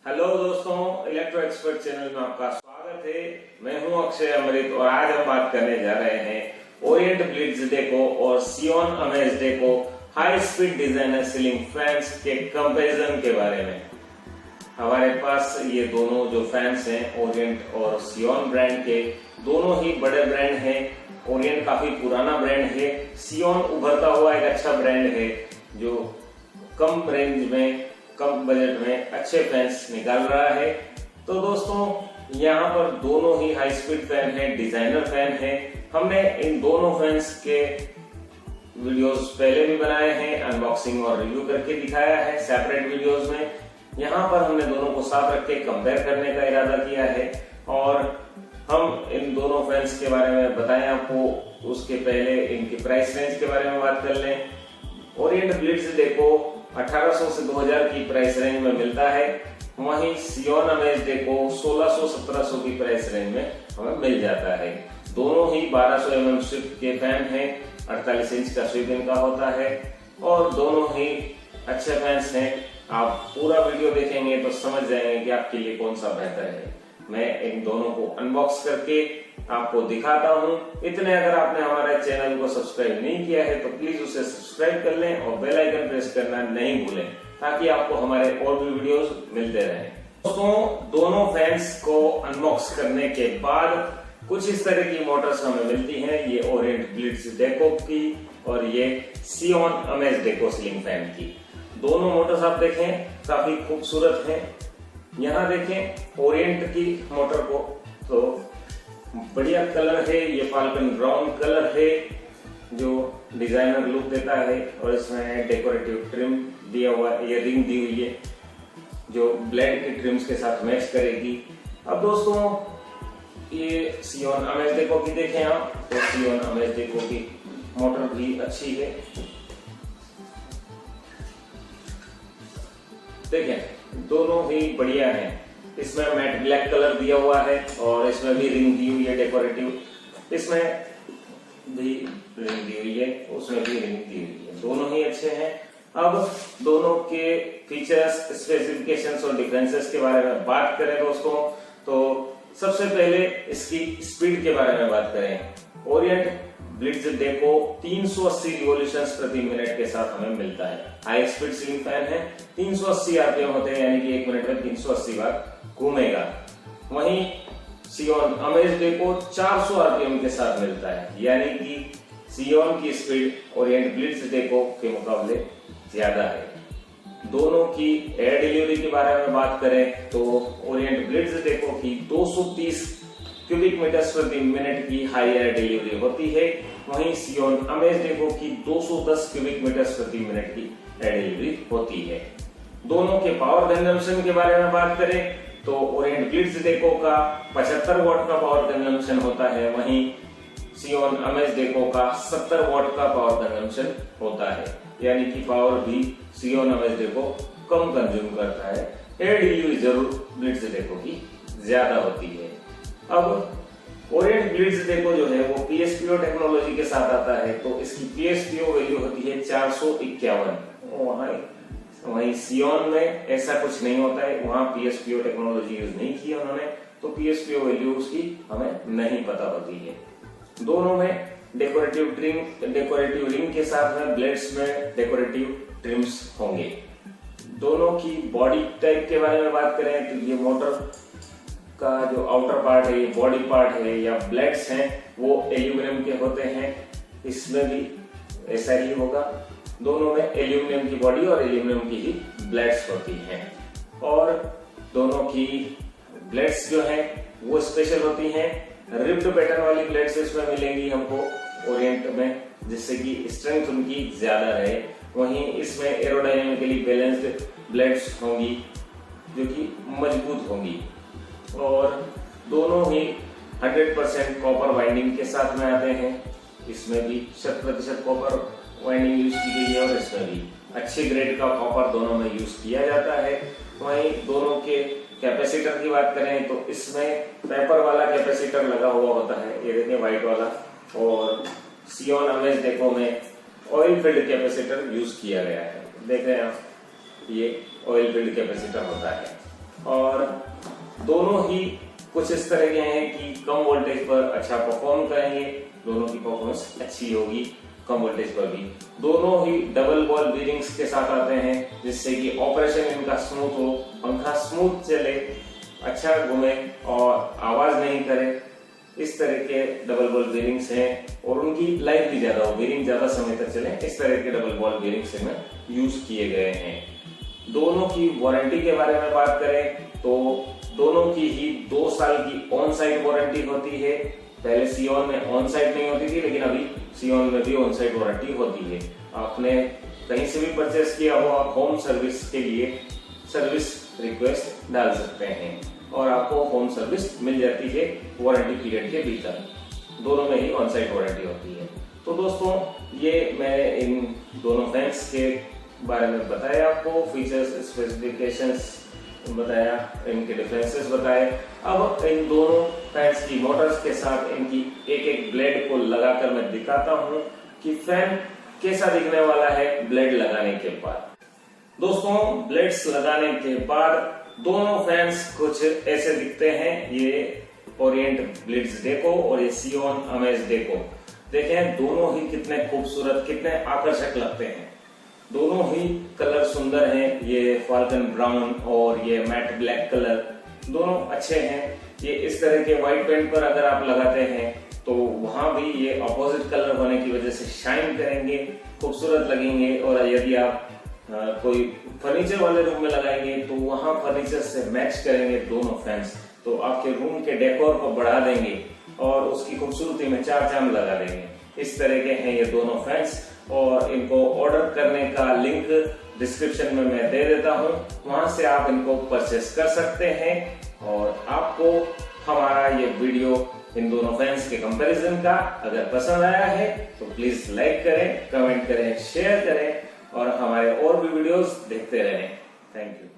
Hello दोस्तों, electro expert channel में आपका स्वागत है। मैं हूं अक्षय अमृत और आज हम बात करने जा रहे हैं ओरिएंट ब्लिट्ज डेको और सियोन Amaze Deco high speed designer ceiling fans के कंपैरिजन के बारे में। हमारे पास ये दोनों जो फैंस हैं ओरिएंट और सियोन ब्रांड के, दोनों ही बड़े ब्रांड हैं। ओरिएंट काफी पुराना ब्रांड है, सियोन उभरता हुआ एक अच्छा ब्रांड है जो कम रेंज में कम बजट में अच्छे फैंस निकाल रहा है। तो दोस्तों यहाँ पर दोनों ही हाई स्पीड फैन है, डिजाइनर फैन है। हमने इन दोनों फैंस के वीडियोस पहले भी बनाए हैं, अनबॉक्सिंग और रिव्यू करके दिखाया है सेपरेट वीडियोस में। यहाँ पर हमने दोनों को साथ रख के कंपेयर करने का इरादा किया है और हम इन दोनों फैंस के बारे में बताएं आपको। उसके पहले इनकी प्राइस रेंज के बारे में बात कर लें। ओरिएंट ब्लिट्ज डेको 1800 से 2000 की प्राइस रेंज में मिलता है, वहीं सियोन अमेज डेको 1600-1700 की प्राइस रेंज में हमें मिल जाता है। दोनों ही 1200 mm स्विफ्ट के फैन हैं, 48 इंच का स्विप इनका होता है और दोनों ही अच्छे फैंस हैं। आप पूरा वीडियो देखेंगे तो समझ जाएंगे कि आपके लिए कौन सा बेहतर है। मैं इन दोनों को अनबॉक्स करके आपको दिखाता हूं। इतने अगर आपने हमारे चैनल को सब्सक्राइब नहीं किया है तो प्लीज उसे सब्सक्राइब कर लें और बेल आइकन प्रेस करना नहीं भूलें ताकि आपको हमारे और भी वीडियोस मिलते रहें। दोस्तों दोनों फैंस को अनबॉक्स करने के बाद कुछ इस तरह की मोटर्स हमें मिलती हैं। ये ओरिएंट ब्लिट्ज डेको की और ये सियोन अमेज डेको सीलिंग फैन की। दोनों मोटर्स आप देखें काफी खूबसूरत हैं। यहाँ देखें ओरिएंट की मोटर को तो बढ़िया कलर है, ये फाल्कन ब्राउन कलर है जो डिजाइनर लुक देता है और इसमें डेकोरेटिव ट्रिम दिया हुआ है, ये रिंग दी हुई है जो ब्लेड की ट्रिम्स के साथ मैच करेगी। अब दोस्तों ये सियोन अमेज डेको की देखें आप तो सियोन अमेज डेको की मोटर भी अच्छी है। देखें दोनों ही बढ़िया हैं। इसमें मैट ब्लैक कलर दिया हुआ है और इसमें भी रिंग दी हुई है डेकोरेटिव। इसमें भी रिंग दी हुई है, उसमें भी रिंग दी हुई है। दोनों ही अच्छे हैं। अब दोनों के फीचर्स, स्पेसिफिकेशंस और डिफरेंसेस के बारे में बात करें दोस्तों तो सबसे पहले इसकी स्पीड के बारे में बात करें। ओरिएंट ब्लिट्ज डेको 380 रिवॉल्यूशंस प्रति मिनट के साथ हमें मिलता है। हाई स्पीड सीलिंग फैन है, 380 आरपीएम होते हैं, यानी कि 1 मिनट में 380 बार घूमेगा। वहीं सियोन अमेज डेको 400 आरपीएम के साथ मिलता है, यानी कि सियोन की स्पीड ओरिएंट ब्लिट्ज डेको के मुकाबले ज्यादा है। दोनों की एयर डिलीवरी के बारे में बात करें तो ओरिएंट ब्लिट्ज डेको की 230 क्यूबिक मीटर्स प्रति मिनट की हाई एयर डिलीवरी होती है, वहीं सियोन अमेज डेको की 210 क्यूबिक मीटर्स प्रति मिनट की एयर डिलीवरी होती है। दोनों के पावर कंजम्पशन के बारे में बात करें तो ओरिएंट ब्लिट्ज डेको का 75 वॉट का पावर कंजम्पशन होता है, वहीं सियोन अमेज डेको का 70 वॉट का पावर कंजम्पशन होता है, यानी कि पावर भी सियोन अमेज डेको कम कंज्यूम करता है। एयर डिलीवरी जरूर ब्लिट्ज डेको की ज्यादा होती है। अब ओरिएंट ब्लिट्ज डेको जो है वो PSPO टेक्नोलॉजी के साथ आता है, तो इसकी PSPO वैल्यू होती है 451। वहीं सियोन में ऐसा कुछ नहीं होता है, वहां PSPO टेक्नोलॉजी यूज नहीं की उन्होंने, तो PSPO वैल्यू उसकी हमें नहीं पता होती है। दोनों में डेकोरेटिव रिंग के साथ में ब्लेड्स में डेकोरेटिव ट्रिम्स होंगे। दोनों की बॉडी टाइप के बारे में बात करें तो ये मोटर का जो आउटर पार्ट है, ये बॉडी पार्ट है या ब्लेड्स हैं वो एल्यूमिनियम के होते हैं। इसमें भी ऐसा ही होगा। दोनों में एल्यूमिनियम की बॉडी और एल्यूमिनियम की ही ब्लेड्स होती हैं और दोनों की ब्लेड्स जो हैं वो स्पेशल होती हैं। रिब्ड पैटर्न वाली ब्लेड्स इसमें मिलेंगी हमको ओरिएंट में, जिससे कि स्ट्रेंथ उनकी ज्यादा रहे। वहीं इसमें एरोडायनेमिकली बैलेंस्ड ब्लेड्स होंगी जो कि मजबूत होंगी और दोनों ही 100% कॉपर वाइंडिंग के साथ में आते हैं। इसमें भी 100% कॉपर वाइंडिंग यूज की गई है और इसमें भी अच्छे ग्रेड का कॉपर दोनों में यूज किया जाता है। वहीं दोनों के कैपेसिटर की बात करें तो इसमें पेपर वाला कैपेसिटर लगा हुआ होता है, ये देखिए व्हाइट वाला, और सियोन अमेज डेको में ऑयल फिल्ड कैपेसिटर यूज किया गया है। देख रहे हैं आप, ये ऑयल फिल्ड कैपेसिटर होता है। और दोनों ही कुछ इस तरह के हैं कि कम वोल्टेज पर अच्छा परफॉर्म करेंगे, दोनों की परफॉर्मेंस अच्छी होगी कम वोल्टेज पर भी। दोनों ही डबल बॉल बीरिंग्स के साथ आते हैं जिससे कि ऑपरेशन इनका स्मूथ हो, पंखा स्मूथ चले, अच्छा घूमे और आवाज नहीं करे। इस तरह के डबल बॉल बीरिंग्स हैं और उनकी लाइफ भी ज्यादा हो, बीरिंग ज्यादा समय तक चले, इस तरह के डबल बॉल बीरिंग्स में यूज किए गए हैं। दोनों की वारंटी के बारे में बात करें तो दोनों की ही 2 साल की ऑन साइट वारंटी होती है। पहले सियोन में ऑन साइट नहीं होती थी, लेकिन अभी सियोन में भी ऑन साइट वारंटी होती है। आपने कहीं से भी परचेस किया हो, आप होम सर्विस के लिए सर्विस रिक्वेस्ट डाल सकते हैं और आपको होम सर्विस मिल जाती है वारंटी पीरियड के भीतर। दोनों में ही ऑन साइट वारंटी होती है। तो दोस्तों, ये मैंने इन दोनों फैंस के बारे में बताया, आपको फीचर्स, स्पेसिफिकेशंस बताया, इनके डिफरेंसेस बताए। अब इन दोनों फैंस की मोटर्स के साथ इनकी एक एक ब्लेड को लगाकर मैं दिखाता हूं कि फैन कैसा दिखने वाला है ब्लेड लगाने के बाद। दोस्तों, ब्लेड्स लगाने के बाद दोनों फैंस कुछ ऐसे दिखते हैं। ये ओरिएंट ब्लिट्ज डेको और ये सियोन अमेज डेको। देखें दोनों ही कितने खूबसूरत, कितने आकर्षक लगते हैं। दोनों ही कलर सुंदर हैं। ये फाल्कन ब्राउन और ये मैट ब्लैक कलर दोनों अच्छे हैं। ये इस तरह के व्हाइट पेंट पर अगर आप लगाते हैं तो वहां भी ये अपोजिट कलर होने की वजह से शाइन करेंगे, खूबसूरत लगेंगे। और यदि आप कोई फर्नीचर वाले रूम में लगाएंगे तो वहां फर्नीचर से मैच करेंगे दोनों फैंस, तो आपके रूम के डेकोर को बढ़ा देंगे और उसकी खूबसूरती में चार चांद लगा देंगे। इस तरह के हैं ये दोनों फैंस और इनको ऑर्डर करने का लिंक डिस्क्रिप्शन में मैं दे देता हूं, वहां से आप इनको परचेस कर सकते हैं। और आपको हमारा ये वीडियो इन दोनों फैंस के कंपैरिजन का अगर पसंद आया है तो प्लीज लाइक करें, कमेंट करें, शेयर करें और हमारे और भी वीडियोस देखते रहें। Thank you.